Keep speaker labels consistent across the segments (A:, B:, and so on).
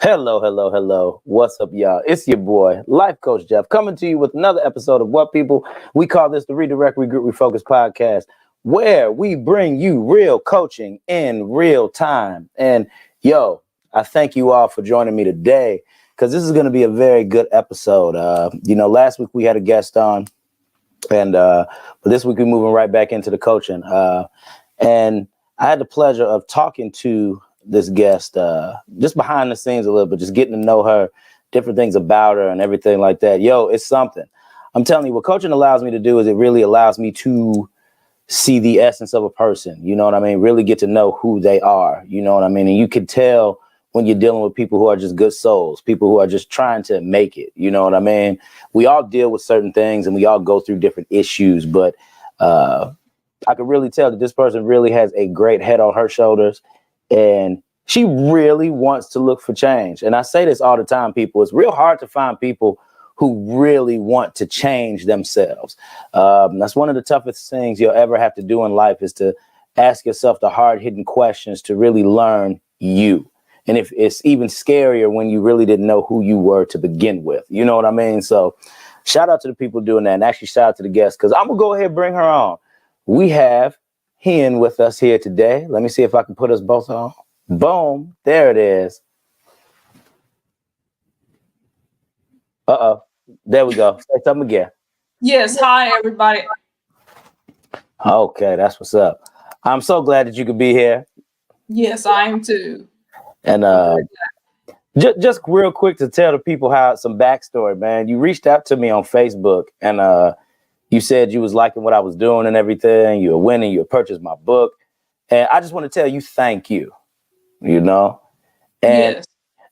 A: Hello, hello, hello. What's up, y'all? It's your boy, Life Coach Jeff, coming to you with another episode of What People. We call this the Redirect, Regroup, Refocus podcast, where we bring you real coaching in real time. And yo, I thank you all for joining me today because this is going to be a very good episode. Last week we had a guest on, and but this week we're moving right back into the coaching. And I had the pleasure of talking to this guest just behind the scenes a little bit, just getting to know her, different things about her and everything like that. Yo, it's something. I'm telling you, what coaching allows me to do is it really allows me to see the essence of a person. You know what I mean? Really get to know who they are. You know what I mean? And you can tell when you're dealing with people who are just good souls, people who are just trying to make it. You know what I mean? We all deal with certain things and we all go through different issues, but I could really tell that this person really has a great head on her shoulders and she really wants to look for change. And I say this all the time, people. It's real hard to find people who really want to change themselves. That's one of the toughest things you'll ever have to do in life is to ask yourself the hard-hitting questions to really learn you. And if it's even scarier when you really didn't know who you were to begin with. You know what I mean? So shout out to the people doing that. And actually shout out to the guests because I'm going to go ahead and bring her on. We have Hen with us here today. Let me see if I can put us both on. Boom. There it is. Uh-oh. There we go. Say something again.
B: Yes. Hi, everybody.
A: Okay, that's what's up. I'm so glad that you could be here.
B: Yes, I am too.
A: And just real quick to tell the people how some backstory, man. You reached out to me on Facebook and you said you was liking what I was doing and everything. You were winning. You purchased my book. And I just want to tell you, thank you, you know, and
B: Yes.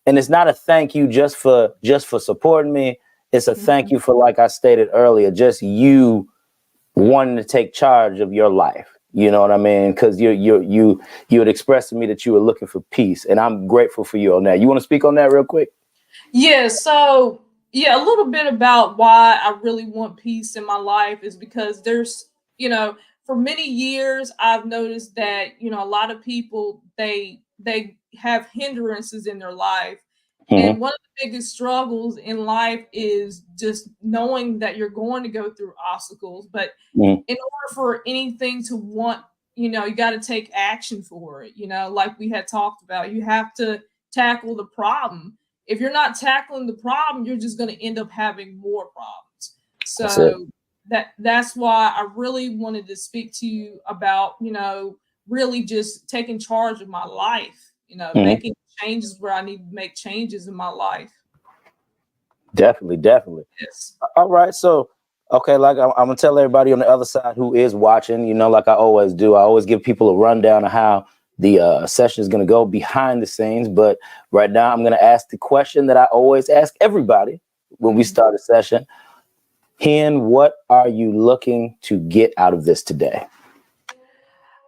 A: and it's not a thank you just for supporting me. It's a thank you for, like I stated earlier, just you wanting to take charge of your life. You know what I mean? Because you had expressed to me that you were looking for peace. And I'm grateful for you on that. You want to speak on that real quick?
B: Yes. So, yeah, a little bit about why I really want peace in my life is because for many years, I've noticed that, a lot of people, they have hindrances in their life.
A: Mm-hmm.
B: And one of the biggest struggles in life is just knowing that you're going to go through obstacles. But
A: Mm-hmm.
B: in order for anything to want, you got to take action for it. Like we had talked about, you have to tackle the problem. If you're not tackling the problem, you're just going to end up having more problems.
A: That's it.
B: So that's why I really wanted to speak to you about, really just taking charge of my life,
A: Mm-hmm.
B: making changes where I need to make changes in my life.
A: Definitely.
B: Yes.
A: All right. So, okay, like I'm going to tell everybody on the other side who is watching, like I always do. I always give people a rundown of how the session is going to go behind the scenes. But right now, I'm going to ask the question that I always ask everybody when we start a session. Hen, what are you looking to get out of this today?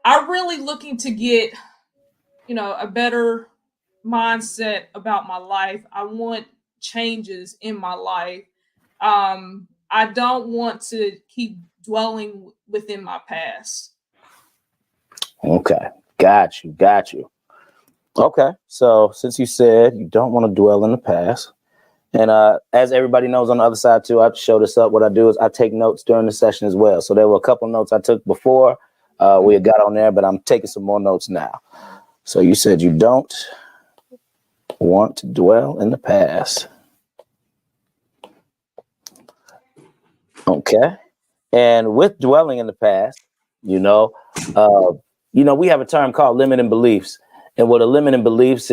B: I'm really looking to get, a better mindset about my life. I want changes in my life. I don't want to keep dwelling within my past.
A: Okay. Got you. Okay. So since you said you don't want to dwell in the past, and as everybody knows on the other side too, I show this up. What I do is I take notes during the session as well. So there were a couple notes I took before we had got on there, but I'm taking some more notes now. So you said you don't want to dwell in the past. Okay. And with dwelling in the past, we have a term called limiting beliefs. And what a limiting belief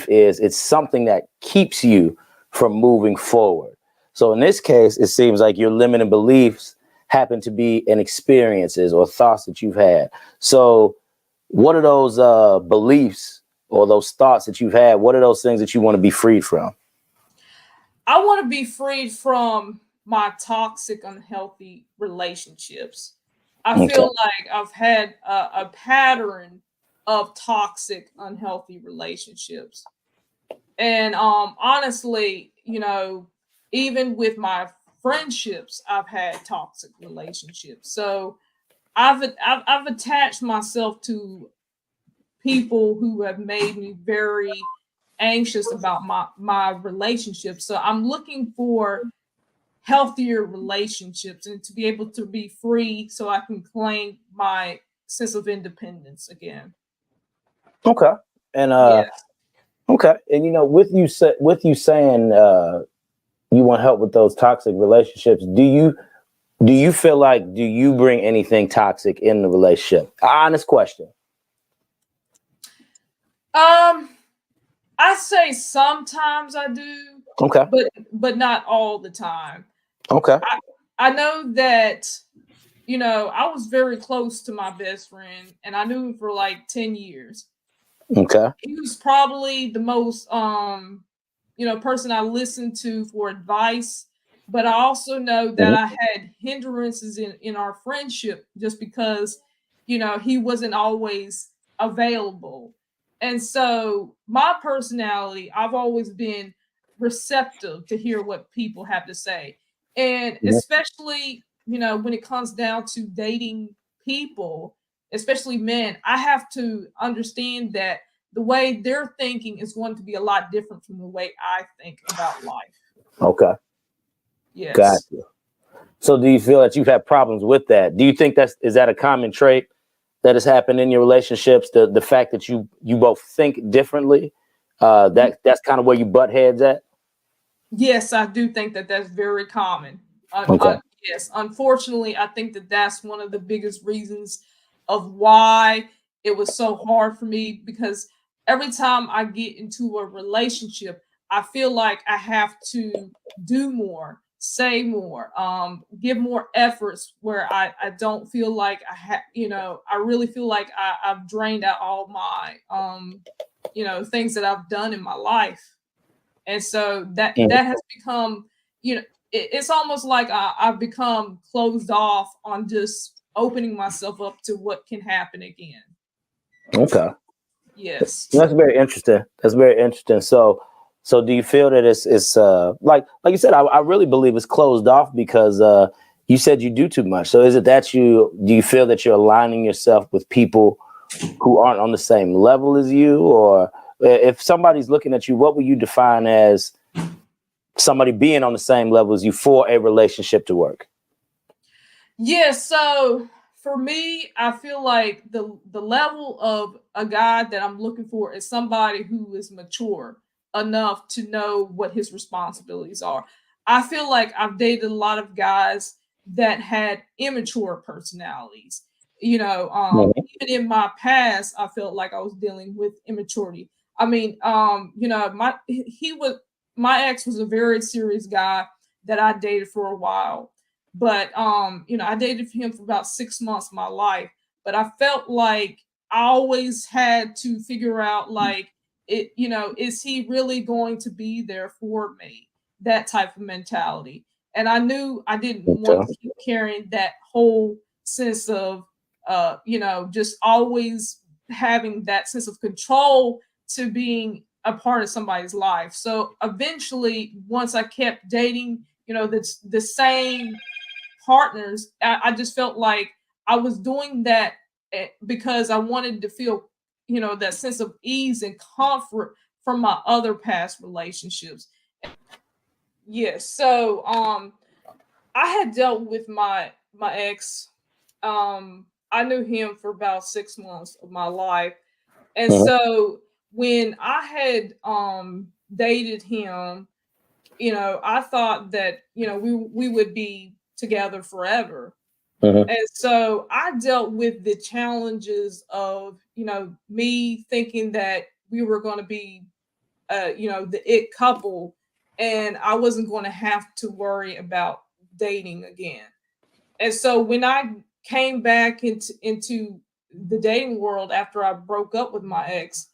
A: is, it's something that keeps you from moving forward. So in this case, it seems like your limiting beliefs happen to be in experiences or thoughts that you've had. So what are those beliefs or those thoughts that you've had? What are those things that you want to be freed from?
B: I want to be freed from my toxic, unhealthy relationships. I
A: Okay.
B: feel like I've had a pattern of toxic, unhealthy relationships. And honestly, even with my friendships, I've had toxic relationships. So I've attached myself to people who have made me very anxious about my relationships. So I'm looking for healthier relationships and to be able to be free so I can claim my sense of independence again.
A: Okay. And
B: Yeah.
A: okay. And with you saying you want help with those toxic relationships, do you feel like do you bring anything toxic in the relationship? Honest question.
B: I say sometimes I do,
A: Okay.
B: but not all the time.
A: Okay.
B: I know that, I was very close to my best friend and I knew him for like 10 years.
A: Okay.
B: He was probably the most person I listened to for advice, but I also know that I had hindrances in our friendship just because, he wasn't always available. And so my personality, I've always been receptive to hear what people have to say. And especially, when it comes down to dating people, especially men, I have to understand that the way they're thinking is going to be a lot different from the way I think about life.
A: Okay.
B: Yes.
A: Gotcha. So do you feel that you've had problems with that? Do you think is that a common trait that has happened in your relationships? The fact that you both think differently, that's kind of where you butt heads at.
B: Yes, I do think that that's very common.
A: Okay.
B: Yes, unfortunately, I think that that's one of the biggest reasons of why it was so hard for me because every time I get into a relationship, I feel like I have to do more, say more, give more efforts where I don't feel like I really feel like I've drained out all my, things that I've done in my life. And so that has become, it's almost like I've become closed off on just opening myself up to what can happen again.
A: Okay.
B: Yes.
A: That's very interesting. That's very interesting. So do you feel that it's like you said, I really believe it's closed off because you said you do too much. So is it that do you feel that you're aligning yourself with people who aren't on the same level as you? Or if somebody's looking at you, what would you define as somebody being on the same level as you for a relationship to work?
B: Yeah, so for me, I feel like the level of a guy that I'm looking for is somebody who is mature enough to know what his responsibilities are. I feel like I've dated a lot of guys that had immature personalities.
A: Mhm.
B: Even in my past, I felt like I was dealing with immaturity. I mean, my ex was a very serious guy that I dated for a while, but I dated him for about 6 months of my life, but I felt like I always had to figure out like is he really going to be there for me? That type of mentality. And I knew I didn't want to
A: Okay.
B: keep carrying that whole sense of just always having that sense of control to being a part of somebody's life. So eventually, once I kept dating, the same partners, I just felt like I was doing that because I wanted to feel, that sense of ease and comfort from my other past relationships. Yes. So I had dealt with my ex. I knew him for about 6 months of my life. And
A: Mhm.
B: so when I had dated him, I thought that, we would be together forever.
A: Mhm.
B: And so I dealt with the challenges of, me thinking that we were going to be, the it couple, and I wasn't going to have to worry about dating again. And so when I came back into the dating world after I broke up with my ex,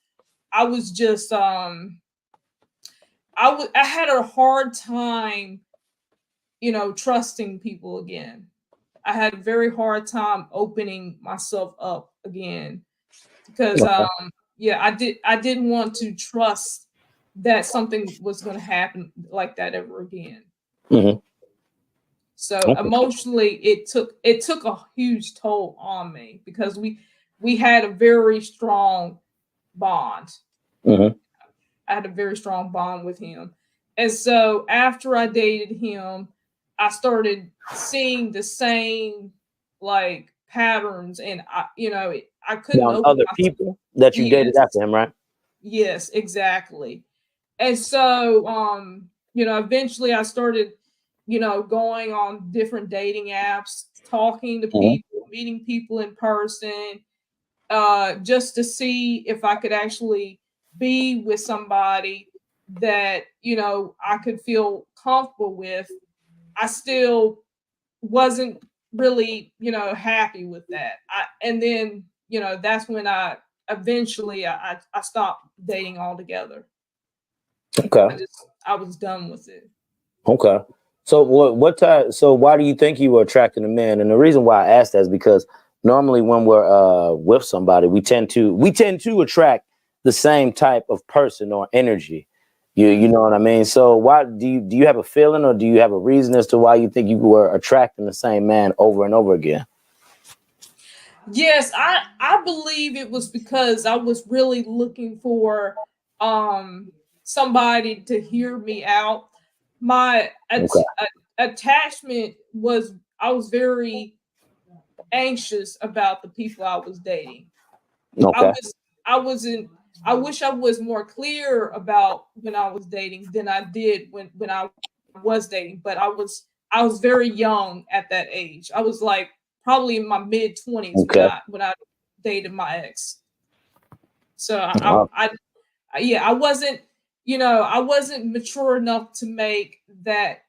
B: I was just I had a hard time, trusting people again. I had a very hard time opening myself up again because
A: Okay.
B: yeah, I didn't want to trust that something was going to happen like that ever again.
A: Mhm.
B: So
A: Okay.
B: emotionally it took a huge toll on me because we had a very strong bond.
A: Mhm.
B: I had a very strong bond with him. And so after I dated him, I started seeing the same like patterns, and I couldn't
A: Now,
B: open
A: other
B: myself.
A: people that you dated
B: Yes,
A: after him, right?
B: yes, exactly. And so eventually I started, going on different dating apps, talking to
A: Mhm.
B: people, meeting people in person, just to see if I could actually be with somebody that, I could feel comfortable with. I still wasn't really, happy with that. And then, that's when I eventually I stopped dating altogether.
A: Okay.
B: I was done with it.
A: Okay. So what time? So why do you think you were attracting a man? And the reason why I asked that is because normally when we're with somebody, we tend to attract the same type of person or energy. You know what I mean? So why do you have a feeling, or do you have a reason as to why you think you were attracting the same man over and over again?
B: Yes, I believe it was because I was really looking for somebody to hear me out. My
A: Okay.
B: attachment was, I was very anxious about the people I was dating. I
A: Okay.
B: was I wasn't I wish I was more clear about when I was dating than I did when I was dating, but I was very young at that age. I was like probably in my mid 20s when
A: Okay.
B: I dated my ex. So
A: Wow.
B: yeah, I wasn't mature enough to make that,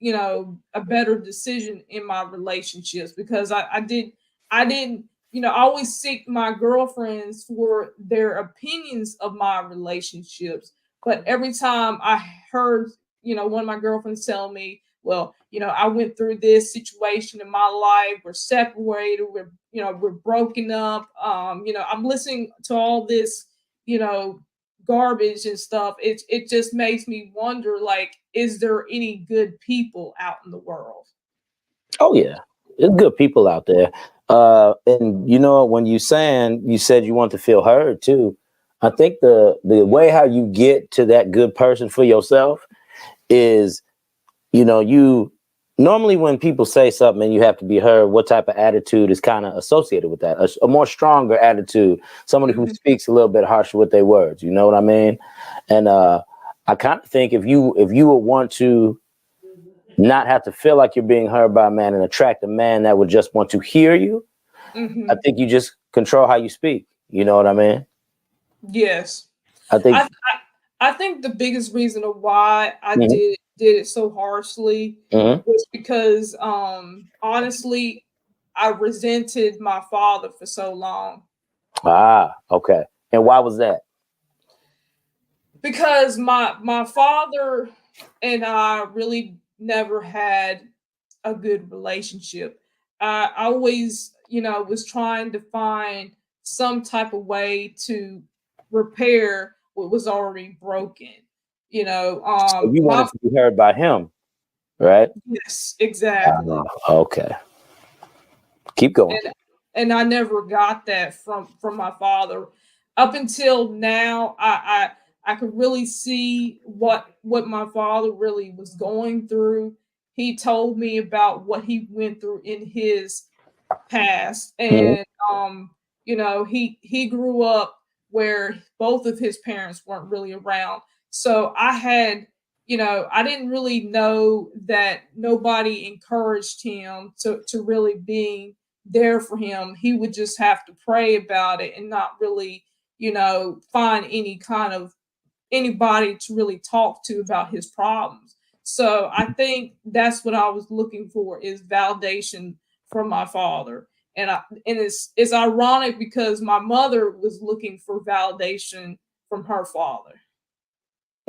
B: a better decision in my relationships, because I didn't, I always seek my girlfriends for their opinions of my relationships. But every time I heard, one of my girlfriends tell me, well, I went through this situation in my life, we're separated, we're broken up, I'm listening to all this, you know garbage and stuff. It just makes me wonder, like, is there any good people out in the world?
A: Oh yeah, there's good people out there. And when you said you want to feel heard too. I think the way how you get to that good person for yourself is, you normally when people say something and you have to be heard, what type of attitude is kind of associated with that? A more stronger attitude, somebody who
B: Mhm.
A: speaks a little bit harsher with their words. You know what I mean? And I kind of think if you would want to not have to feel like you're being heard by a man and attract a man that would just want to hear you, I
B: Mhm.
A: think you just control how you speak. You know what I mean?
B: Yes.
A: I
B: I,
A: think.
B: I think the biggest reason of why I
A: Mhm,
B: did it so harshly
A: mhm.
B: was because honestly I resented my father for so long,
A: Ah, okay. And why was that?
B: because my father and I really never had a good relationship. I always, was trying to find some type of way to repair what was already broken.
A: So you
B: My
A: wanted to be heard by him, right?
B: Yes, exactly.
A: Okay. Keep going.
B: And I never got that from my father. Up until now, I could really see what my father really was going through. He told me about what he went through in his past,
A: Mhm.
B: and he grew up where both of his parents weren't really around. So I didn't really know that nobody encouraged him to really being there for him. He would just have to pray about it and not really, find any kind of anybody to really talk to about his problems. So I think that's what I was looking for, is validation from my father. And it's ironic because my mother was looking for validation from her father.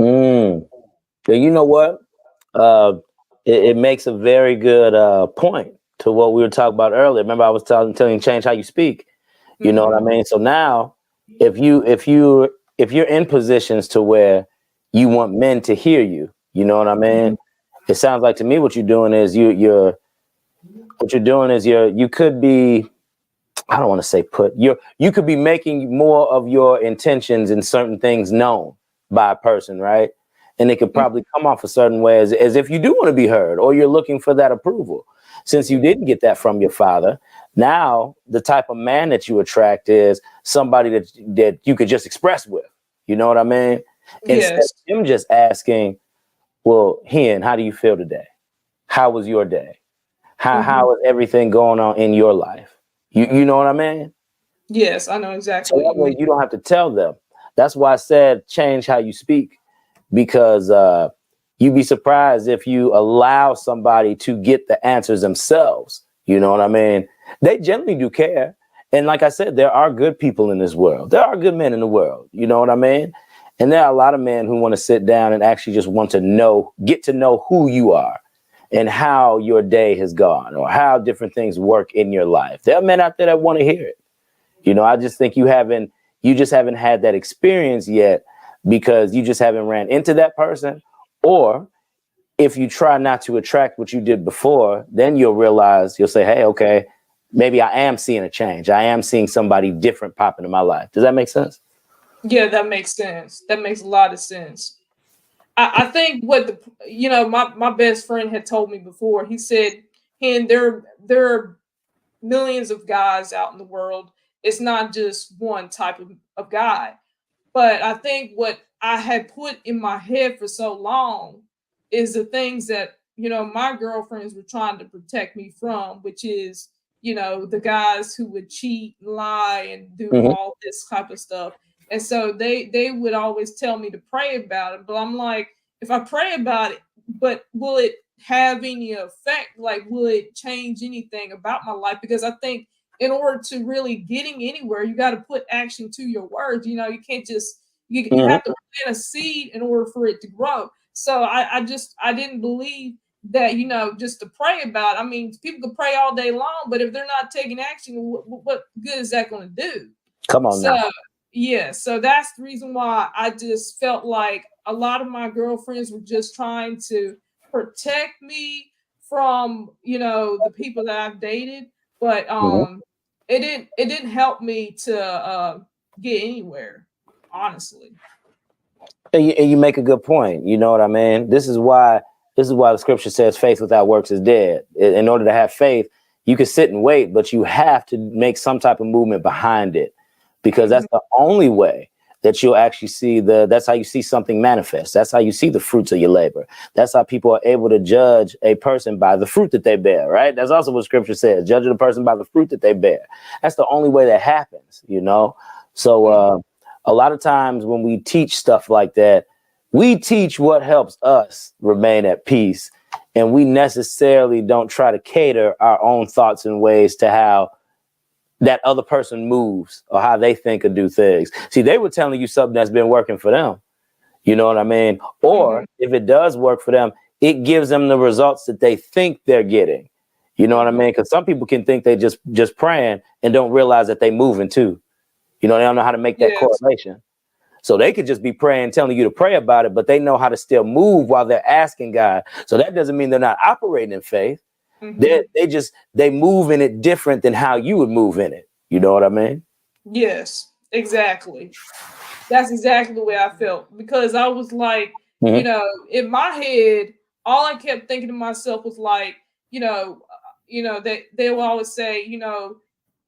A: Mm. And you know what? Uh, it makes a very good point to what we were talking about earlier. Remember, I was telling you change how you speak. You know what I
B: Mhm.
A: mean? So now, if you're in positions to where you want men to hear you, you know what I mean?
B: Mhm.
A: It sounds like to me what you're doing is you could be, I don't want to say you could be making more of your intentions and certain things known. by a person, right? And it could probably come off a certain way as if you do want to be heard or you're looking for that approval. Since you didn't get that from your father, now the type of man that you attract is somebody that you could just express with. You know what I mean? Instead of
B: Yes.
A: him just asking, well, Hen, how do you feel today? How was your day? How is everything going on in your life? You know what I mean?
B: Yes, I know exactly
A: So
B: what
A: that
B: you
A: way
B: mean.
A: you don't have to tell them. That's why I said change how you speak, because you'd be surprised if you allow somebody to get the answers themselves. You know what I mean? They generally do care. And like I said, there are good people in this world. There are good men in the world. You know what I mean? And there are a lot of men who want to sit down and actually just want to know, get to know who you are and how your day has gone or how different things work in your life. There are men out there that want to hear it. You know, I just think you just haven't had that experience yet because you just haven't ran into that person. Or if you try not to attract what you did before, then you'll say, hey, okay, maybe I am seeing a change. I am seeing somebody different pop into my life. Does that make sense?
B: Yeah, that makes sense. That makes a lot of sense. I think what my best friend had told me before. He said, "And there are millions of guys out in the world. It's not just one type of guy." But I think what I had put in my head for so long is the things that, my girlfriends were trying to protect me from, which is, the guys who would cheat, lie, and do
A: Mm-hmm.
B: all this type of stuff. And so they would always tell me to pray about it. But I'm like, if I pray about it, but will it have any effect? Like, will it change anything about my life? Because I think in order to really getting anywhere, you got to put action to your words. You can't just you
A: Mm-hmm.
B: have to plant a seed in order for it to grow. So I didn't believe that just to pray about it. I mean, people can pray all day long, but if they're not taking action, what good is that going to do?
A: Come on
B: So
A: now.
B: yeah, so that's the reason why I just felt like a lot of my girlfriends were just trying to protect me from the people that I've dated, but
A: Mm-hmm.
B: it didn't help me to get anywhere, honestly.
A: And you make a good point. You know what I mean? This is why the scripture says faith without works is dead. In order to have faith, you can sit and wait, but you have to make some type of movement behind it, because
B: Mhm.
A: that's the only way that you'll actually that's how you see something manifest. That's how you see the fruits of your labor. That's how people are able to judge a person by the fruit that they bear, right? That's also what scripture says, judging a person by the fruit that they bear. That's the only way that happens, you know? So, a lot of times when we teach stuff like that, we teach what helps us remain at peace. And we necessarily don't try to cater our own thoughts and ways to how that other person moves or how they think or do things. See, they were telling you something that's been working for them. You know what I mean? Or
B: Mhm.
A: if it does work for them, it gives them the results that they think they're getting. You know what I
B: Mhm.
A: mean? Because some people can think they just praying and don't realize that they moving too. You know, they don't know how to make that
B: Yes.
A: correlation. So they could just be praying, telling you to pray about it, but they know how to still move while they're asking God. So that doesn't mean they're not operating in faith.
B: Mhm.
A: They move in it different than how you would move in it. You know what I mean?
B: Yes, exactly. That's exactly the way I felt because I was like,
A: Mm-hmm.
B: in my head, all I kept thinking to myself was like, they will always say,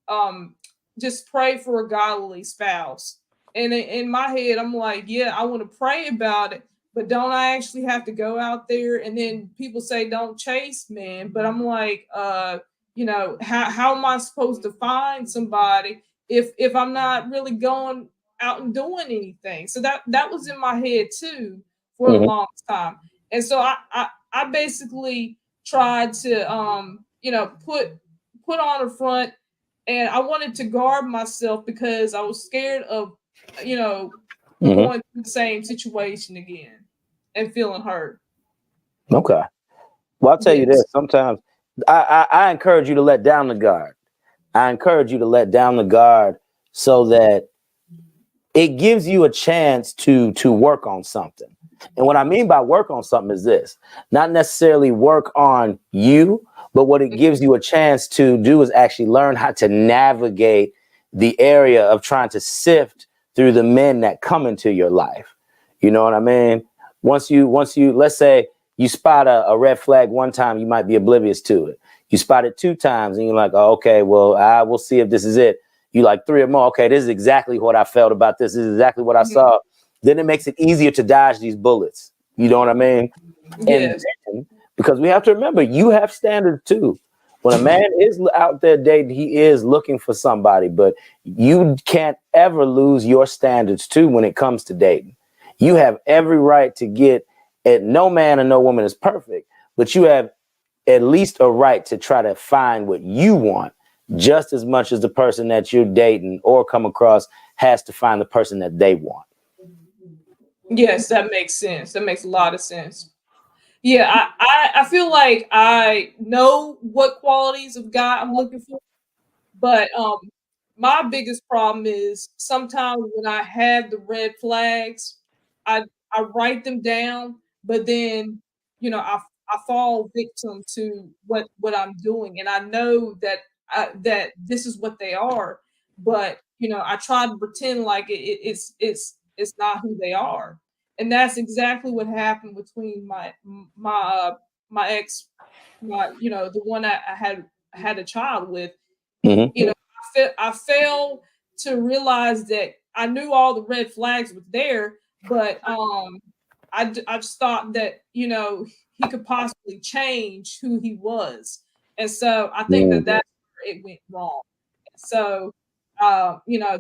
B: um, just pray for a godly spouse. And in my head, I'm like, yeah, I want to pray about it, but don't I actually have to go out there? And then people say, don't chase men, but I'm like, how am I supposed to find somebody if I'm not really going out and doing anything? So that was in my head too for the
A: Mm-hmm.
B: longest time, and so I basically tried to put on a front, and I wanted to guard myself because I was scared of, you know,
A: Mm-hmm.
B: going through the same situation again and feeling hurt.
A: Okay. Well, I'll tell you this.
B: Yes.
A: Sometimes I encourage you to let down the guard. I encourage you to let down the guard so that it gives you a chance to work on something. And what I mean by work on something is this: not necessarily work on you, but what it gives you a chance to do is actually learn how to navigate the area of trying to sift through the men that come into your life. You know what I mean? Once you let's say you spot a red flag one time, you might be oblivious to it. You spot it two times and you're like, oh, okay, well, I will see if this is it. You like three or more. Okay, this is exactly what I felt about this. This is exactly what I
B: Mhm.
A: saw. Then it makes it easier to dodge these bullets. You know what I mean? And
B: Yes.
A: then, because we have to remember, you have standards too. When a man is out there dating, he is looking for somebody, but you can't ever lose your standards too when it comes to dating. You have every right to get at no man and no woman is perfect, but you have at least a right to try to find what you want just as much as the person that you're dating or come across has to find the person that they want.
B: Yes, that makes sense. That makes a lot of sense. Yeah, I feel like I know what qualities of guy I'm looking for. But my biggest problem is sometimes when I have the red flags, I I write them down, but then I fall victim to what I'm doing, and I know that this is what they are, but I try to pretend like it's not who they are, and that's exactly what happened between my ex, the one I had a child with.
A: Mm-hmm.
B: I failed to realize that I knew all the red flags was there, but I just thought that he could possibly change who he was, and so I think that
A: Mm-hmm.
B: that's where it went wrong. So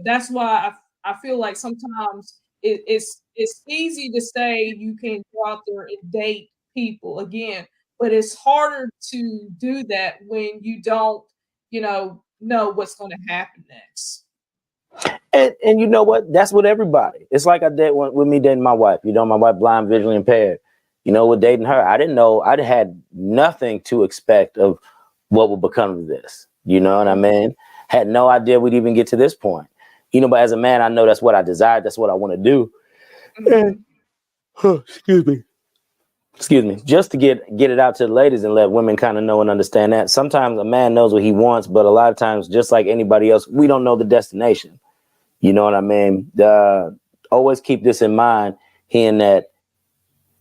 B: that's why I feel like sometimes it's easy to say you can go out there and date people again, but it's harder to do that when you don't know what's going to happen next.
A: And you know what? That's with everybody. It's like I did with me dating my wife. You know, my wife blind, visually impaired. You know, with dating her, I didn't know. I had nothing to expect of what would become of this. You know what I mean? Had no idea we'd even get to this point. You know, but as a man, I know that's what I desired. That's what I want to do. And,
B: Hmm.
A: excuse me. Excuse me. Just to get it out to the ladies and let women kind of know and understand that sometimes a man knows what he wants, but a lot of times, just like anybody else, we don't know the destination. You know what I mean? Always keep this in mind, hearing that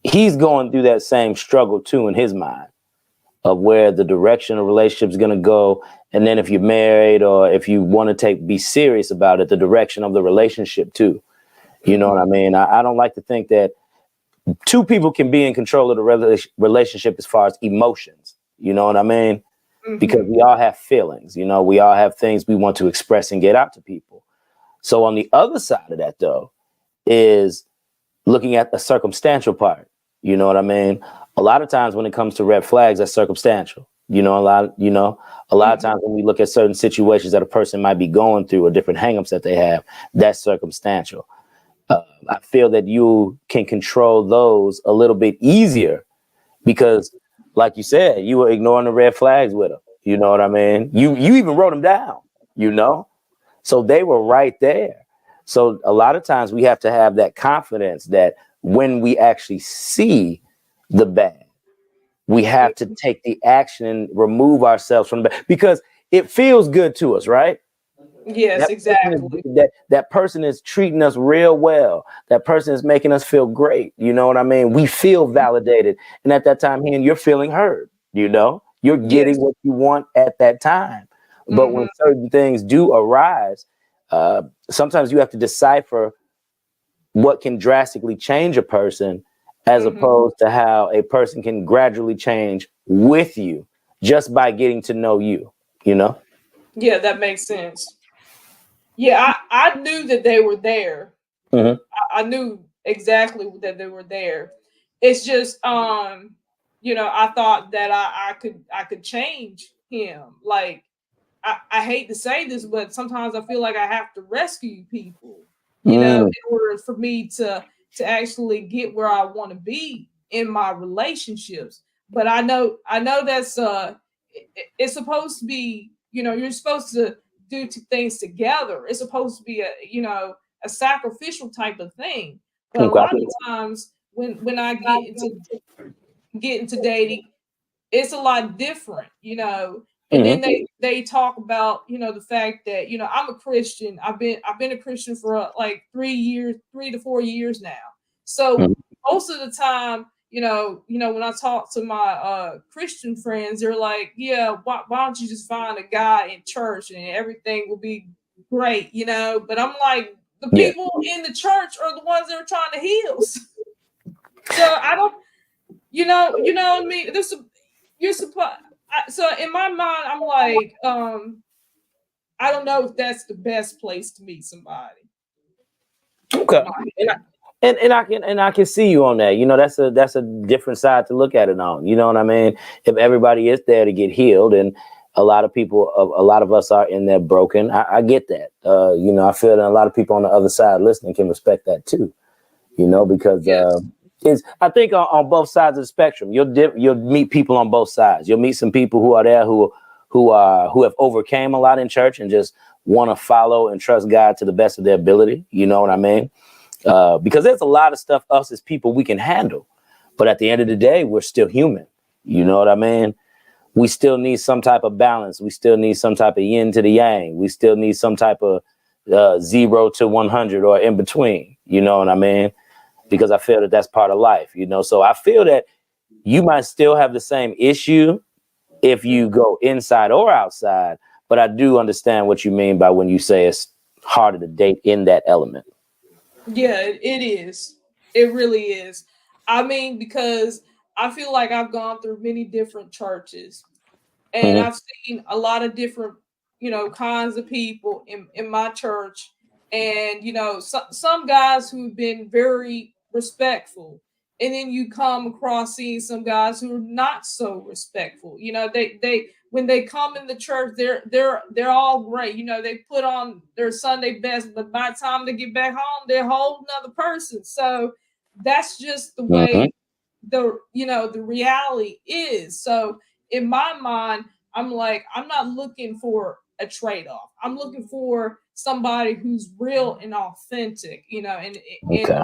A: he's going through that same struggle too in his mind of where the direction of relationship is going to go. And then if you're married or if you want to be serious about it, the direction of the relationship too. You know what I
B: Hmm.
A: mean? I don't like to think that two people can be in control of the relationship as far as emotions. You know what I mean? Because
B: Hmm.
A: we all have feelings, you know, we all have things we want to express and get out to people. So on the other side of that, though, is looking at the circumstantial part. You know what I mean? A lot of times when it comes to red flags, that's circumstantial. A lot of
B: Hmm.
A: times when we look at certain situations that a person might be going through or different hangups that they have, that's circumstantial. I feel that you can control those a little bit easier because, like you said, you were ignoring the red flags with them. You know what I mean? You even wrote them down. You know, so they were right there. So a lot of times we have to have that confidence that when we actually see the bad, we have to take the action and remove ourselves from the bad because it feels good to us, right?
B: Yes, exactly.
A: That person is treating us real well. That person is making us feel great. You know what I mean? We feel validated. And at that time, you're feeling heard. You know, you're getting
B: Yes.
A: what you want at that time. But when
B: Hmm.
A: certain things do arise, sometimes you have to decipher what can drastically change a person as
B: Hmm.
A: opposed to how a person can gradually change with you just by getting to know you, you know?
B: Yeah, that makes sense. Yeah, I knew that they were there.
A: Hmm.
B: I knew exactly that they were there. It's just I thought that I could change him. Like I hate to say this, but sometimes I feel like I have to rescue people,
A: Mm,
B: in order for me to actually get where I want to be in my relationships. But I know that's it's supposed to be, you're supposed to do things together. It's supposed to be a sacrificial type of thing. But a lot of
A: okay.
B: times when I get into dating, it's a lot different, and then
A: Hmm.
B: they talk about the fact that I'm a Christian. I've been a Christian for like 3 years, 3 to 4 years now. So
A: Mhm.
B: most of the time, when I talk to my Christian friends, they're like, yeah, why don't you just find a guy in church and everything will be great, But I'm like, the
A: Yeah.
B: people in the church are the ones that are trying to heal. So I don't, what I mean? You're supposed. So in my mind, I'm like, I don't know if that's the best place to meet somebody.
A: Okay. And I can see you on that. That's a different side to look at it on. You know what I mean? If everybody is there to get healed, and a lot of people, a lot of us are in there broken. I get that. I feel that a lot of people on the other side listening can respect that too. Because
B: Yes.
A: it's I think on both sides of the spectrum, you'll meet people on both sides. You'll meet some people who are there who have overcame a lot in church and just want to follow and trust God to the best of their ability. You know what I mean? Because there's a lot of stuff us as people we can handle, but at the end of the day, we're still human. You know what I mean? We still need some type of balance. We still need some type of yin to the yang. We still need some type of 0 to 100 or in between. You know what I mean? Because I feel that that's part of life. So I feel that you might still have the same issue if you go inside or outside, but I do understand what you mean by when you say it's harder to date in that element.
B: Yeah, it is. It really is. I mean, because I feel like I've gone through many different churches and
A: Hmm.
B: I've seen a lot of different, kinds of people in my church. And, some guys who've been very respectful. And then you come across seeing some guys who are not so respectful. They when they come in the church, they're all great. They put on their Sunday best, but by the time they get back home, they're a whole nother person. So that's just the
A: Hmm.
B: way the reality is. So in my mind, I'm like, I'm not looking for a trade-off. I'm looking for somebody who's real and authentic, and
A: Okay.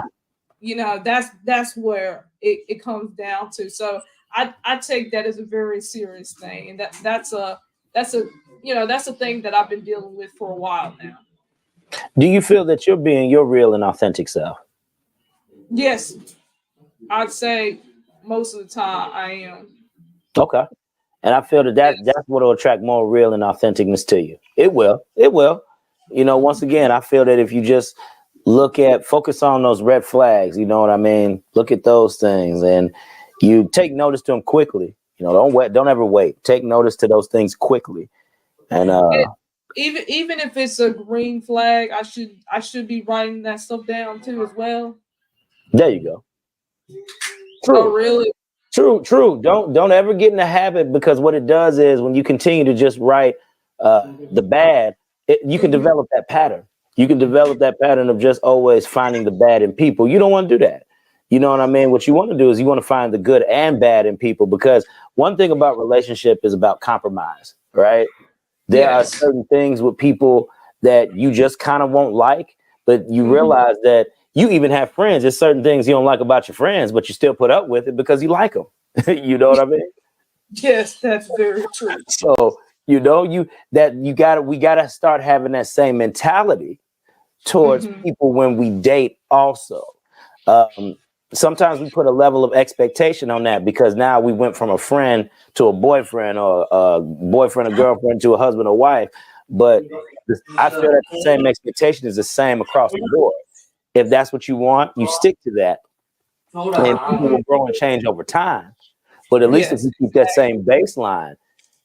B: that's where it comes down to. So I take that as a very serious thing, and that's a thing that I've been dealing with for a while now.
A: Do you feel that you're being your real and authentic self?
B: Yes, I'd say most of the time I am.
A: Okay. And I feel that,
B: Yes.
A: that's what will attract more real and authenticness to you. It will. It will. Once again, I feel that if you just focus on those red flags, you know what I mean? Look at those things and you take notice to them quickly. Don't wait, don't ever wait. Take notice to those things quickly. And
B: Even if it's a green flag, I should be writing that stuff down too as well.
A: there you go.
B: Oh,
A: True.
B: really?
A: True, true. Don't ever get in the habit, because what it does is when you continue to just write the bad, you can
B: Hmm.
A: develop that pattern. You can develop that pattern of just always finding the bad in people. You don't want to do that. You know what I mean? What you want to do is you want to find the good and bad in people, because one thing about relationship is about compromise, right? There are
B: Yes.
A: certain things with people that you just kind of won't like, but you
B: Hmm.
A: realize that you even have friends. There's certain things you don't like about your friends, but you still put up with it because you like them. You know what I mean?
B: Yes, that's very true.
A: So we gotta start having that same mentality towards
B: Hmm.
A: people when we date also. Um, Sometimes we put a level of expectation on that because now we went from a friend to a boyfriend, or a boyfriend or girlfriend to a husband or wife. But I feel that the same expectation is the same across the board. If that's what you want, you stick to that, and people will
B: Hmm.
A: grow and change over time. But at least if
B: Yes,
A: you keep that same baseline,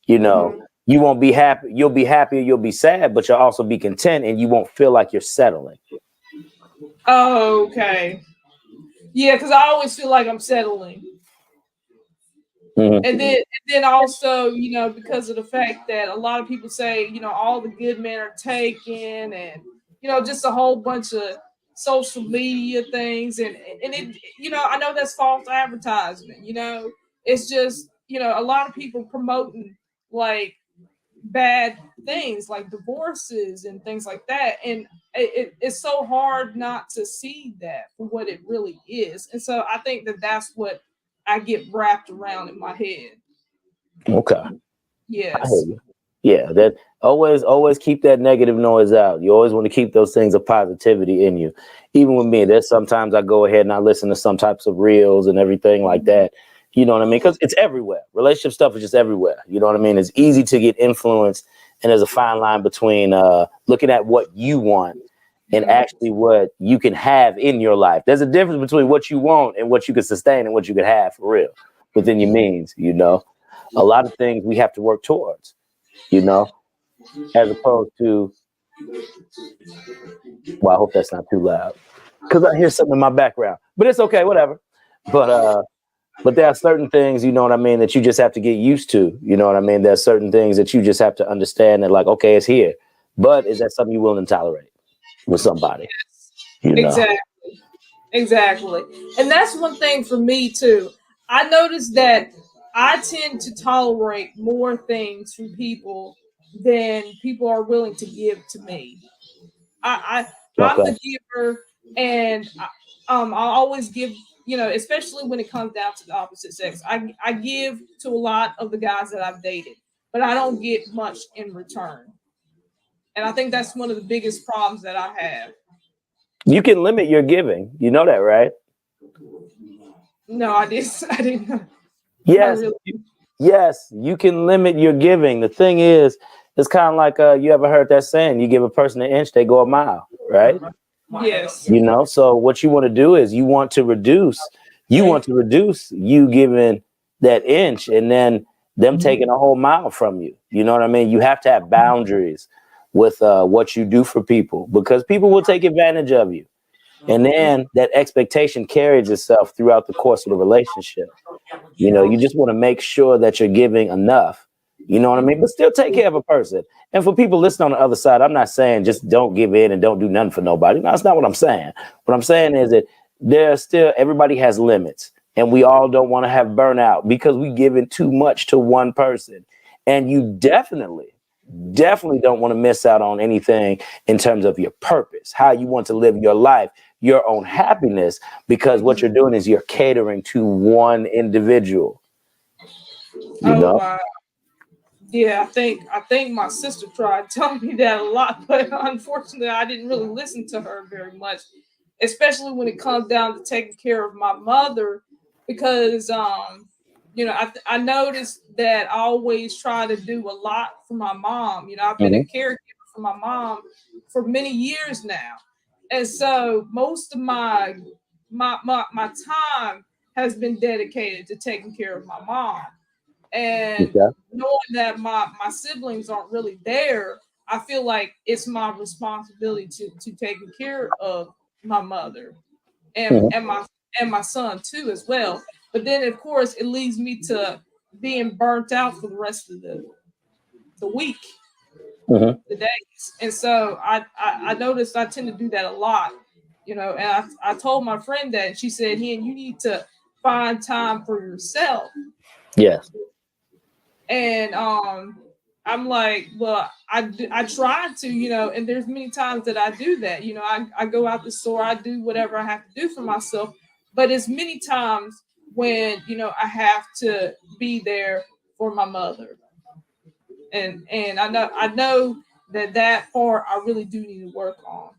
A: you know,
B: exactly.
A: you won't be happy. You'll be happy, you'll be sad, but you'll also be content, and you won't feel like you're settling.
B: Okay. Yeah, because I always feel like I'm settling.
A: Hmm.
B: And then also, because of the fact that a lot of people say, all the good men are taken, and just a whole bunch of social media things, and it, I know that's false advertisement. It's just, a lot of people promoting like bad things like divorces and things like that, and it's so hard not to see that for what it really is. And so I think that that's what I get wrapped around in my head.
A: Okay, I hear
B: Yes.
A: you. Yeah, that always keep that negative noise out. You always want to keep those things of positivity in you. Even with me, there's sometimes I go ahead and I listen to some types of reels and everything like that. You know what I mean? Because it's everywhere. Relationship stuff is just everywhere. You know what I mean? It's easy to get influenced, and there's a fine line between looking at what you want and actually what you can have in your life. There's a difference between what you want and what you can sustain and what you can have for real within your means. You know, a lot of things we have to work towards. You know, as opposed to, well, I hope that's not too loud because I hear something in my background, but it's okay, whatever. But there are certain things, you know what I mean, that you just have to get used to. You know what I mean? There's certain things that you just have to understand that, like, okay, it's here, but is that something you're willing to tolerate with somebody? You know?
B: Exactly. And that's one thing for me too. I noticed that I tend to tolerate more things from people than people are willing to give to me. I'm
A: Okay.
B: the giver, and I always give. You know, especially when it comes down to the opposite sex, I give to a lot of the guys that I've dated, but I don't get much in return, and I think that's one of the biggest problems that I have.
A: You can limit your giving. You know that, right?
B: No, I didn't. I didn't know. I
A: Yes.
B: really.
A: Yes, you can limit your giving. The thing is, it's kind of like you ever heard that saying, you give a person an inch, they go a mile, right?
B: Yes.
A: You know, so what you want to do is you want to reduce you giving that inch and then them taking a whole mile from you. You know what I mean? You have to have boundaries with what you do for people because people will take advantage of you. And then that expectation carries itself throughout the course of the relationship. You know, you just want to make sure that you're giving enough. You know what I mean? But still take care of a person. And for people listening on the other side, I'm not saying just don't give in and don't do nothing for nobody. No, that's not what I'm saying. What I'm saying is that there's still everybody has limits. And we all don't want to have burnout because we give in too much to one person. And you definitely don't want to miss out on anything in terms of your purpose, how you want to live your life, your own happiness, because what you're doing is you're catering to one individual, you
B: Oh
A: know?
B: wow. Yeah, I think my sister tried telling me that a lot, but unfortunately, I didn't really listen to her very much, especially when it comes down to taking care of my mother, because you know, I noticed that I always try to do a lot for my mom. You know, I've been a
A: Hmm.
B: caregiver for my mom for many years now, and so most of my time has been dedicated to taking care of my mom. And
A: Okay.
B: knowing that my siblings aren't really there, I feel like it's my responsibility to taking care of my mother and
A: Hmm.
B: and my son too as well. But then of course it leads me to being burnt out for the rest of the week,
A: Hmm.
B: the days. And so I noticed I tend to do that a lot, you know, and I told my friend that, and she said, "Hen, you need to find time for yourself."
A: Yes.
B: And I'm like, well, I try to, you know, and there's many times that I do that. You know, I go out the store, I do whatever I have to do for myself, but it's many times when, you know, I have to be there for my mother. And I know that part I really do need to work on.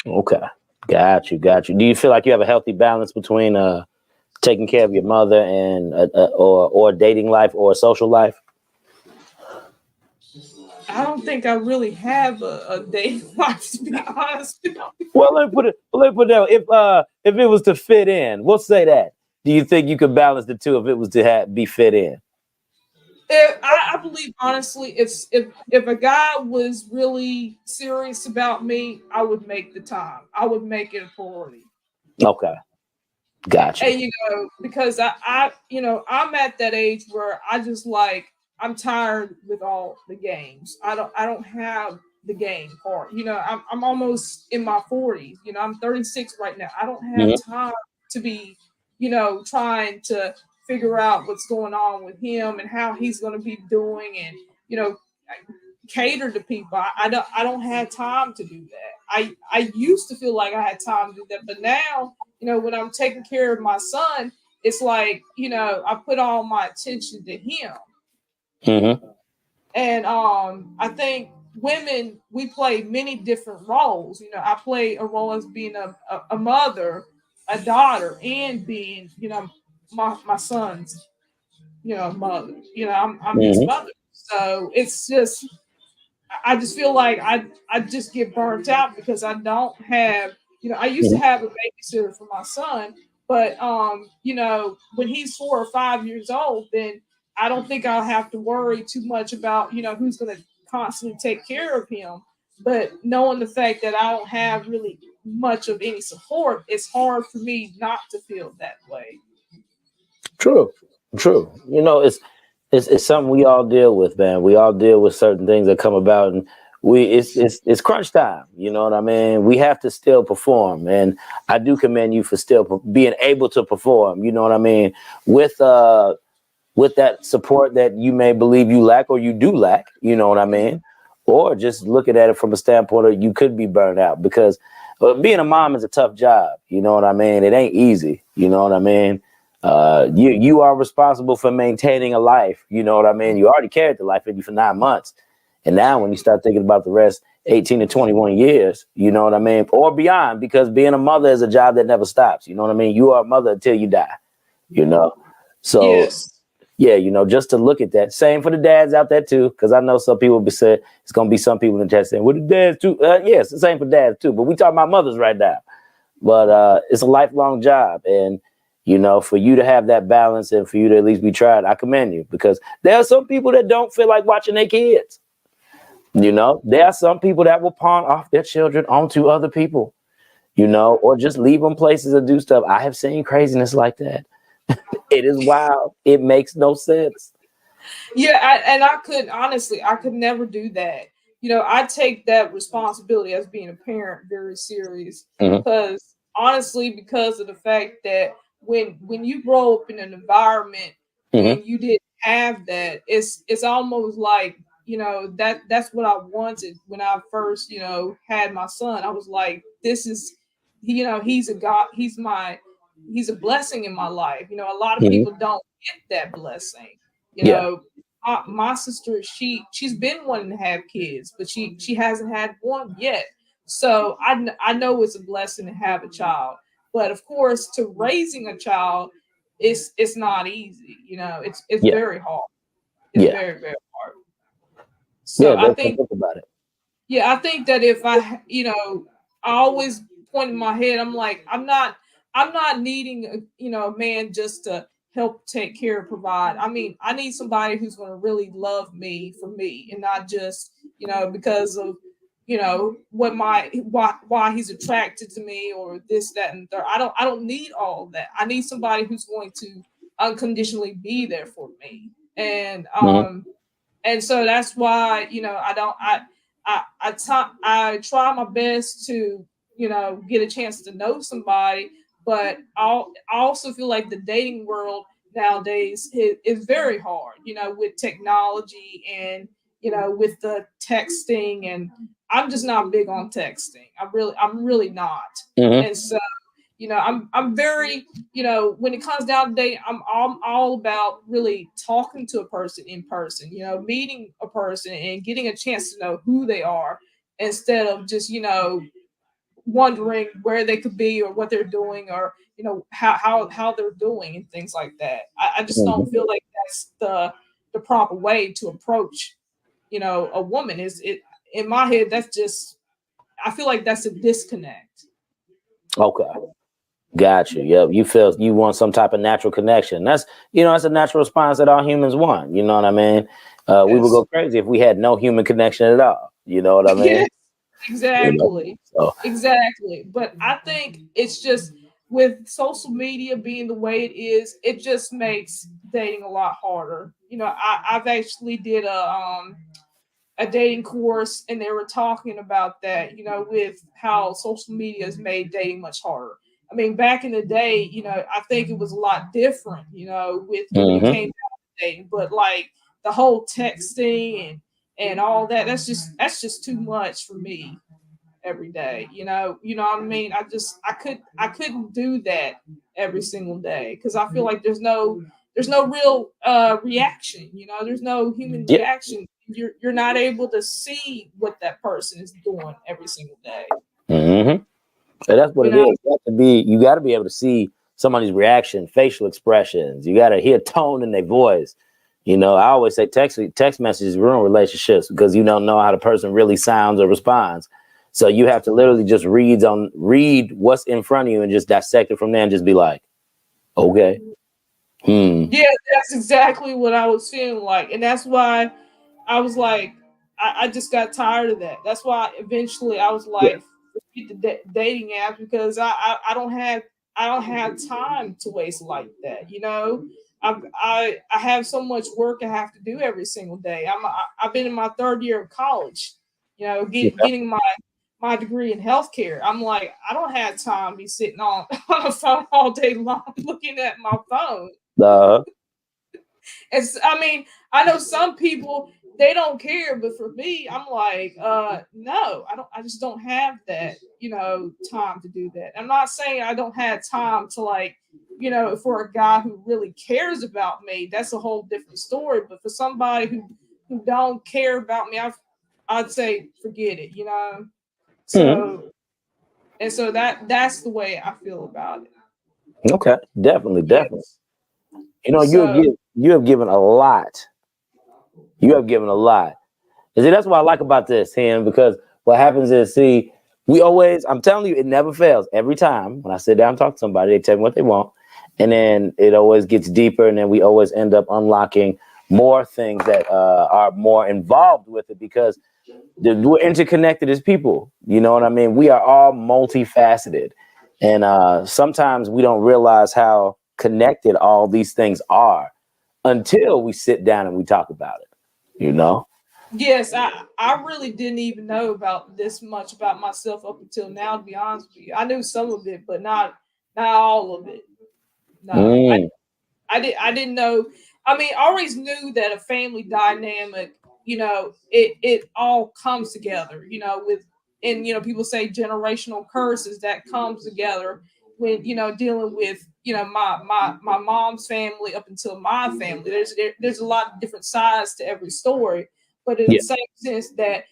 A: Okay. Got you. Got you. Do you feel like you have a healthy balance between taking care of your mother and or dating life or social life?
B: I don't think I really have a dating life, to be honest with you.
A: Well, let me put it down. If it was to fit in, we'll say that. Do you think you could balance the two if it was to be fit in?
B: I believe honestly, if a guy was really serious about me, I would make the time. I would make it a priority.
A: Okay. Got you.
B: And you know, because I you know, I'm at that age where I just like I'm tired with all the games. I don't have the game part. You know, I'm almost in my 40s. You know, I'm 36 right now. I don't have
A: Hmm.
B: time to be, you know, trying to figure out what's going on with him and how he's going to be doing, and you know, cater to people. I don't have time to do that. I used to feel like I had time to do that, but now, you know, when I'm taking care of my son, it's like, you know, I put all my attention to him.
A: Hmm.
B: And I think women, we play many different roles. You know, I play a role as being a mother, a daughter, and being, you know, my son's, you know, mother. You know, I'm his
A: Hmm.
B: mother. So it's just, I just feel like I just get burnt out because I don't have, you know, I used to
A: Hmm.
B: have a babysitter for my son, but you know, when he's 4 or 5 years old, then I don't think I'll have to worry too much about, you know, who's going to constantly take care of him. But knowing the fact that I don't have really much of any support, it's hard for me not to feel that way.
A: True, true. You know, it's something we all deal with, man. We all deal with certain things that come about, and it's crunch time. You know what I mean? We have to still perform, and I do commend you for still being able to perform. You know what I mean? With with that support that you may believe you lack or you do lack. You know what I mean? Or just looking at it from a standpoint of you could be burned out because being a mom is a tough job. You know what I mean? It ain't easy. You know what I mean? You are responsible for maintaining a life. You know what I mean? You already carried the life in you for 9 months. And now when you start thinking about the rest, 18 to 21 years, you know what I mean? Or beyond, because being a mother is a job that never stops. You know what I mean? You are a mother until you die, you know? So
B: Yes.
A: yeah, you know, just to look at that. Same for the dads out there too, because I know some people be saying it's gonna be some people in the chat saying, "Well, the dads too." Yes, the same for dads too. But we talking about mothers right now. But it's a lifelong job, and you know, for you to have that balance and for you to at least be tried, I commend you because there are some people that don't feel like watching their kids. You know, there are some people that will pawn off their children onto other people. You know, or just leave them places to do stuff. I have seen craziness like that. It is wild. It makes no sense.
B: Yeah, and I could honestly, I could never do that. You know, I take that responsibility as being a parent very serious
A: Hmm.
B: because honestly, because of the fact that when you grow up in an environment
A: Hmm.
B: and you didn't have that, it's almost like, you know, that's what I wanted when I first, you know, had my son. I was like, this is, you know, he's a God, he's a blessing in my life. You know, a lot of
A: Hmm.
B: people don't get that blessing. You
A: Yeah.
B: know, my sister, she's been wanting to have kids, but she hasn't had one yet. So I know it's a blessing to have a child, but of course, to raising a child, it's not easy. You know, it's
A: Yeah.
B: very hard. It's
A: Yeah.
B: very hard.
A: Yeah.
B: So I
A: That's what
B: think,
A: think about it.
B: yeah, I think that if you know, I always point in my head, I'm not needing you know, a man just to help take care and provide. I mean, I need somebody who's going to really love me for me and not just, you know, because of, you know, what my why he's attracted to me or this, that, and third. I don't need all of that. I need somebody who's going to unconditionally be there for me.
A: Hmm.
B: And so that's why, you know, I try my best to, you know, get a chance to know somebody, but I also feel like the dating world nowadays is very hard, you know, with technology and, you know, with the texting. And I'm just not big on texting. I'm really not.
A: Hmm.
B: And so, you know, I'm very, you know, when it comes down to dating, I'm all about really talking to a person in person, you know, meeting a person and getting a chance to know who they are instead of just, you know, wondering where they could be or what they're doing or, you know, how they're doing and things like that. I just don't
A: Hmm.
B: feel like that's the proper way to approach, you know, a woman. Is it in my head? That's just, I feel like that's a disconnect.
A: Okay. Got you. Yep. You feel you want some type of natural connection. That's that's a natural response that all humans want. You know what I mean? We would
B: Yes.
A: go crazy if we had no human connection at all. You know what I mean?
B: Yes.
A: You know.
B: Exactly.
A: So.
B: Exactly. But I think it's just with social media being the way it is, it just makes dating a lot harder. You know, I've actually did a dating course and they were talking about that, you know, with how social media has made dating much harder. I mean, back in the day, you know, I think it was a lot different, you know, with when it
A: Hmm.
B: came down to dating, but like the whole texting and all that, that's just too much for me every day. You know what I mean? I couldn't do that every single day because I feel like there's no real reaction. You know, there's no human
A: Yeah.
B: reaction you're not able to see what that person is doing every single day.
A: Mm-hmm. And that's what
B: You
A: it
B: know,
A: is. You got to be able to see somebody's reaction, facial expressions. You got to hear tone in their voice. I always say text messages ruin relationships because you don't know how the person really sounds or responds. So you have to literally just read what's in front of you and just dissect it from there and just be like, okay,
B: yeah, that's exactly what I was feeling like, and that's why I was like, I just got tired of that. That's why eventually I was
A: yeah,
B: like, forget the dating apps because I don't have time to waste like that. I have so much work I have to do every single day. I've been in my third year of college. Getting my degree in healthcare. I'm like, I don't have time to be sitting on on the phone all day long looking at my phone.
A: uh,
B: I mean, I know some people they don't care, but for me, I'm like, no, I just don't have that, time to do that. I'm not saying I don't have time to like, for a guy who really cares about me, that's a whole different story. But for somebody who don't care about me, I'd say forget it.
A: hmm.
B: So so that's the way I feel about it.
A: Okay, definitely, definitely.
B: Yes.
A: You
B: So
A: you have given a lot. You have given a lot. And see, that's what I like about this, him, because what happens is, see, I'm telling you, it never fails. Every time when I sit down and talk to somebody, they tell me what they want. And then it always gets deeper. And then we always end up unlocking more things that are more involved with it because we're interconnected as people. You know what I mean? We are all multifaceted. And sometimes we don't realize how connected all these things are until we sit down and we talk about it, you know?
B: yes, I really didn't even know about this much about myself up until now. To be honest with you, I knew some of it, but not all of it. No,
A: Mm,
B: I didn't know. I mean, I always knew that a family dynamic, it all comes together. And people say generational curses that comes together when dealing with my mom's family up until my family. There's a lot of different sides to every story, but in the
A: yeah.
B: same sense that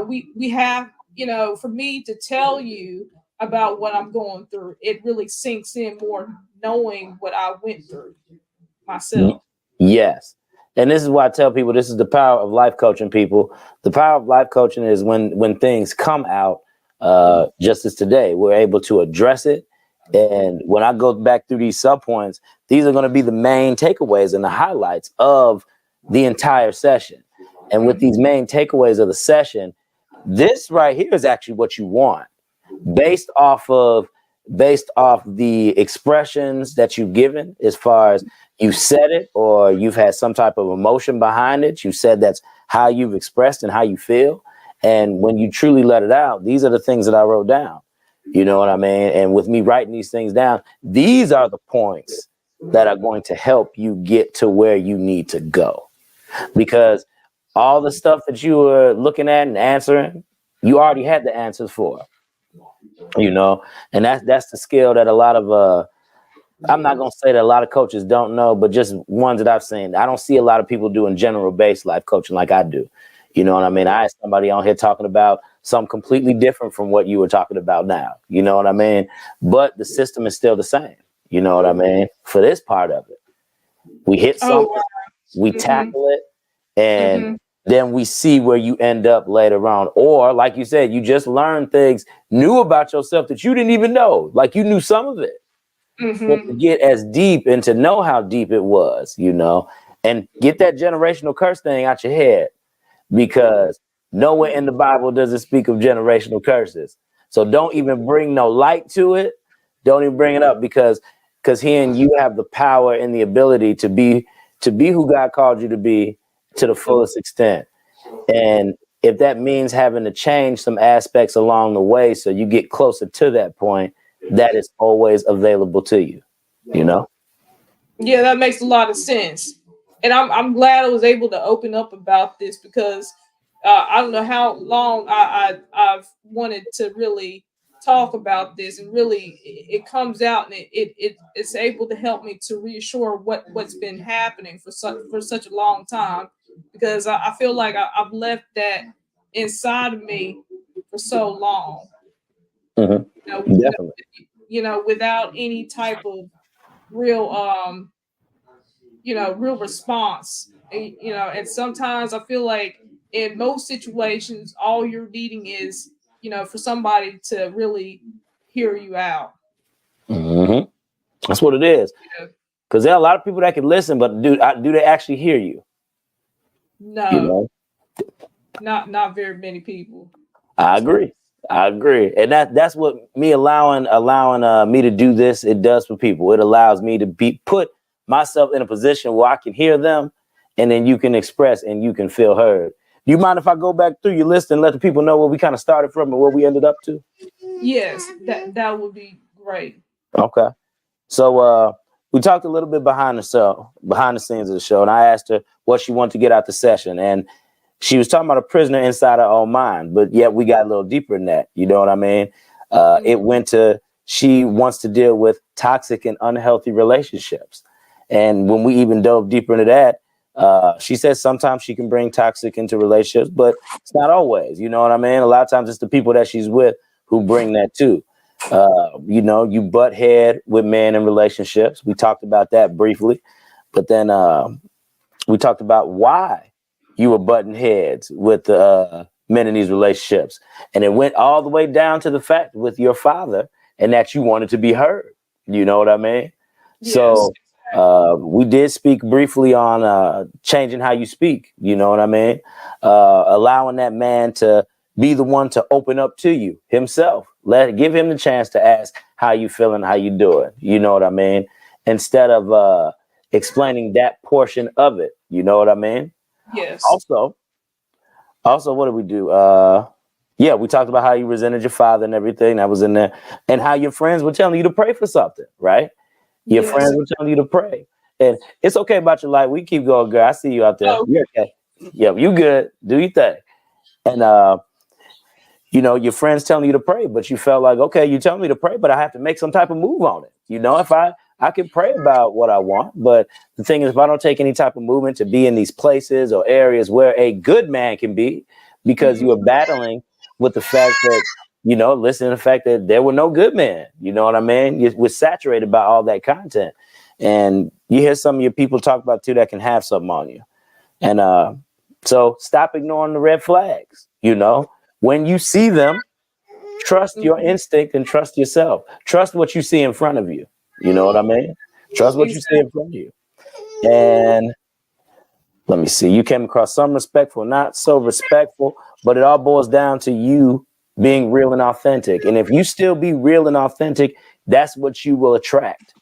B: we have for me to tell you about what I'm going through, it really sinks in more knowing what I went through
A: Y-
B: myself.
A: Yes. And this is why I tell people this is the power of life coaching people. The power of life coaching is when things come out, just as today, we're able to address it. And when I go back through these sub points, these are going to be the main takeaways and the highlights of the entire session. And with these main takeaways of the session, this right here is actually what you want. based off of based off the expressions that you've given as far as you said it or you've had some type of emotion behind it. You said that's how you've expressed and how you feel. And when you truly let it out, these are the things that I wrote down. You know what I mean? And with me writing these things down, these are the points that are going to help you get to where you need to go. Because all the stuff that you were looking at and answering, you already had the answers for, and that's the skill that a lot of I'm not gonna say that a lot of coaches don't know, but just ones that I've seen. I don't see a lot of people doing general based life coaching like I do. You know what I mean? I had somebody on here talking about something completely different from what you were talking about now. You know what I mean? But the system is still the same. You know what I mean? For this part of it, we hit
B: Oh,
A: something, we
B: mm-hmm,
A: tackle it, and
B: mm-hmm,
A: then we see where you end up later on. Or, like you said, you just learned things new about yourself that you didn't even know. Like you knew some of it. But to
B: mm-hmm.
A: get as deep and to know how deep it was, and get that generational curse thing out your head because nowhere in the Bible does it speak of generational curses. So don't even bring no light to it. Don't even bring it up because here and you have the power and the ability to be who God called you to be to the fullest extent. And if that means having to change some aspects along the way so you get closer to that point, that is always available to you, you know?
B: Yeah, that makes a lot of sense, and I'm glad I was able to open up about this because I don't know how long I've wanted to really talk about this, and really it comes out and it's able to help me to reassure what's been happening for such a long time because I feel like I've left that inside of me for so long.
A: Hmm.
B: You know,
A: Definitely.
B: without any type of real real response. And sometimes I feel like in most situations, all you're needing is, for somebody to really hear you out.
A: Hmm. That's what it is.
B: You know?
A: Because there are a lot of people that can listen, but do they actually hear you? You
B: No,
A: know,
B: not very many people.
A: I agree. I agree, and that's what me allowing me to do this. It does for people. It allows me to be put myself in a position where I can hear them, and then you can express and you can feel heard. Do you mind if I go back through your list and let the people know where we kind of started from and where we ended up to?
B: Yes, that would be great.
A: Okay. So we talked a little bit behind the scenes of the show, and I asked her what she wanted to get out the session, and she was talking about a prisoner inside her own mind, but yet we got a little deeper than that. You know what I mean? It went to she wants to deal with toxic and unhealthy relationships, and when we even dove deeper into that, she says sometimes she can bring toxic into relationships, but it's not always. You know what I mean? A lot of times it's the people that she's with who bring that too. You butt head with men in relationships. We talked about that briefly, but then we talked about why you were butting heads with men in these relationships. And it went all the way down to the fact with your father and that you wanted to be heard. You know what I mean?
B: Yes.
A: So we did speak briefly on changing how you speak. You know what I mean? Allowing that man to be the one to open up to you himself. Give him the chance to ask how you feeling, how you doing. You know what I mean? Instead of explaining that portion of it. You know what I mean?
B: Yes.
A: Also, what did we do? Yeah, we talked about how you resented your father and everything that was in there, and how your friends were telling you to pray for something, right? Your
B: Yes.
A: friends were telling you to pray. And it's okay about your life. We keep going, girl. I see you out there.
B: Oh,
A: You're okay. Yeah, you good. Do your thing. And your friends telling you to pray, but you felt like, okay, you telling me to pray, but I have to make some type of move on it. If I can pray about what I want, but the thing is, if I don't take any type of movement to be in these places or areas where a good man can be, because you are battling with the fact that, listen to the fact that there were no good men. You know what I mean? We're saturated by all that content. And you hear some of your people talk about too that can have something on you. And so stop ignoring the red flags. When you see them, trust your instinct and trust yourself. Trust what you see in front of you. You know what I mean? Trust what you see in front of you. And let me see. You came across some respectful, not so respectful, but it all boils down to you being real and authentic. And if you still be real and authentic, that's what you will attract.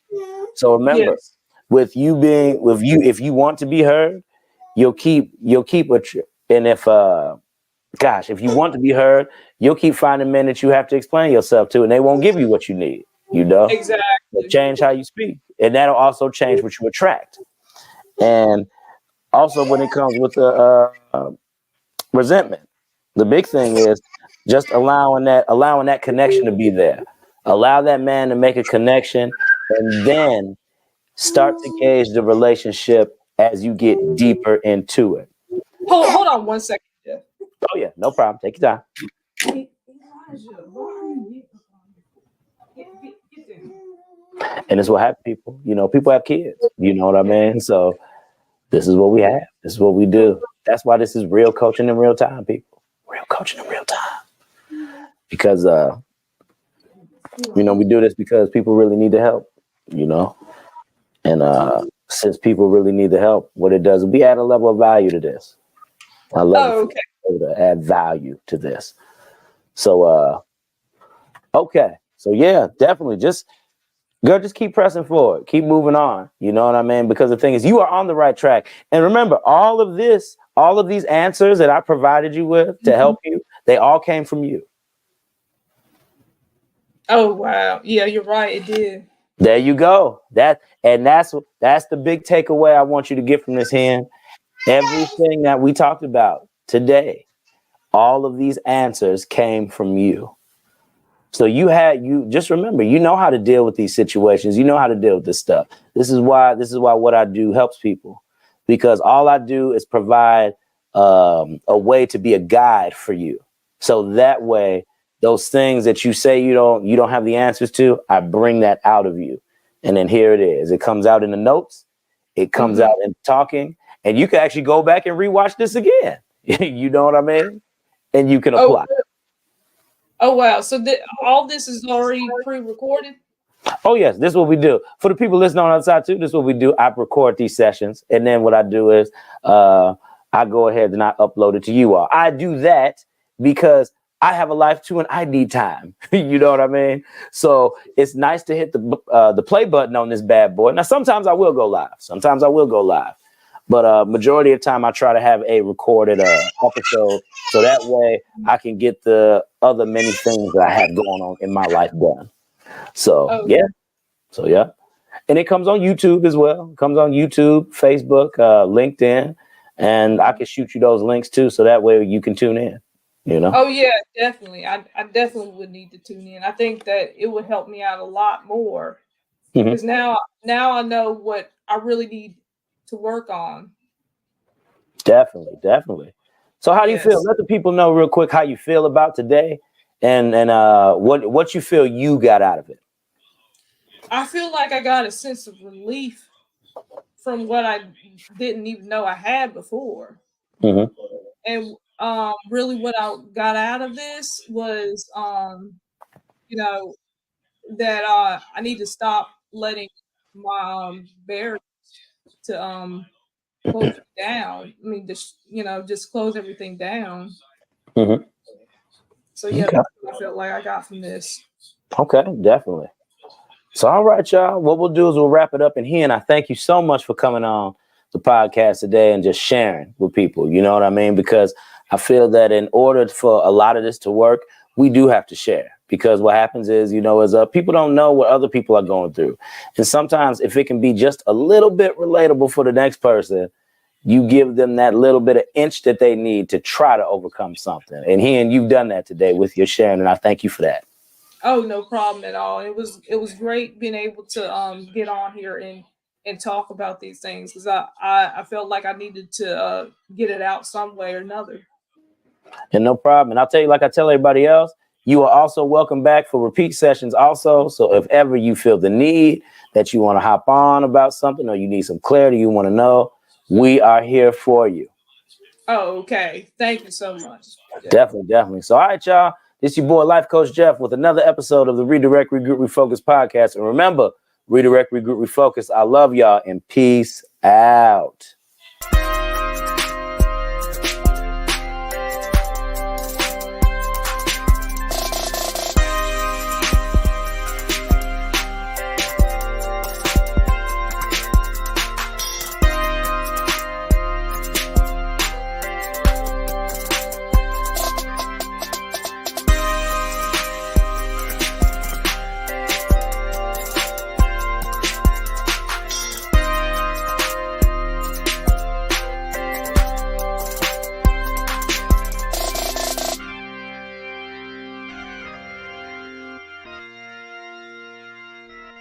A: So remember,
B: yes.
A: if you want to be heard, you'll keep and if you want to be heard, you'll keep finding men that you have to explain yourself to, and they won't give you what you need.
B: Exactly.
A: Change how you speak, and that'll also change what you attract. And also, when it comes with the resentment, the big thing is just allowing that connection to be there. Allow that man to make a connection, and then start to gauge the relationship as you get deeper into it.
B: Hold on 1 second. Jeff.
A: Oh yeah, no problem. Take your time.
B: Elijah, why are you get there?
A: And it's what happens, people. People have kids. You know what I mean? So this is what we have. This is what we do. That's why this is real coaching in real time, people. Real coaching in real time. Because we do this because people really need the help, And since people really need the help, what it does is we add a level of value to this. I love
B: Okay.
A: to add value to this. So okay. So yeah, definitely just keep pressing forward. Keep moving on. You know what I mean? Because the thing is, you are on the right track. And remember, all of these answers that I provided you with to help you, they all came from you.
B: Oh wow. Yeah, you're right. It did.
A: There you go. That's the big takeaway I want you to get from this hand. Everything that we talked about today, all of these answers came from you. So you just remember, you know how to deal with these situations. You know how to deal with this stuff. This is why what I do helps people, because all I do is provide a way to be a guide for you. So that way, those things that you say you don't have the answers to, I bring that out of you. And then here it is. It comes out in the notes. It comes out in talking. And you can actually go back and rewatch this again. You know what I mean? And you can apply.
B: Oh wow. So all this is already pre-recorded?
A: Oh, yes. This is what we do. For the people listening on the other side, too, this is what we do. I record these sessions. And then what I do is I go ahead and I upload it to you all. I do that because I have a life, too, and I need time. You know what I mean? So it's nice to hit the play button on this bad boy. Now, sometimes I will go live. But majority of the time, I try to have a recorded episode. So that way I can get the other many things that I have going on in my life done. So, yeah. And it comes on YouTube as well. It comes on YouTube, Facebook, LinkedIn. And I can shoot you those links too. So that way you can tune in, you know?
B: Oh yeah, definitely. I definitely would need to tune in. I think that it would help me out a lot more. Because now I know what I really need to work on.
A: Definitely. So how do you feel? Let the people know real quick how you feel about today and what you feel you got out of it.
B: I feel like I got a sense of relief from what I didn't even know I had before. And really what I got out of this was that I need to stop letting my barriers to close it down. I mean, just close everything down. So yeah, that's what I felt like I got from this.
A: Okay, definitely. So all right, y'all. What we'll do is we'll wrap it up in here. And I thank you so much for coming on the podcast today and just sharing with people. You know what I mean? Because I feel that in order for a lot of this to work, we do have to share. Because what happens is, people don't know what other people are going through. And sometimes if it can be just a little bit relatable for the next person, you give them that little bit of inch that they need to try to overcome something. And you've done that today with your sharing. And I thank you for that.
B: Oh, no problem at all. It was great being able to get on here and talk about these things because I felt like I needed to get it out some way or another.
A: And no problem. And I'll tell you, like I tell everybody else, you are also welcome back for repeat sessions also. So if ever you feel the need that you want to hop on about something or you need some clarity, you want to know, we are here for you.
B: Oh, okay. Thank you so much.
A: Definitely. So, all right, y'all. This is your boy, Life Coach Jeff, with another episode of the Redirect, Regroup, Refocus podcast. And remember, Redirect, Regroup, Refocus. I love y'all and peace out.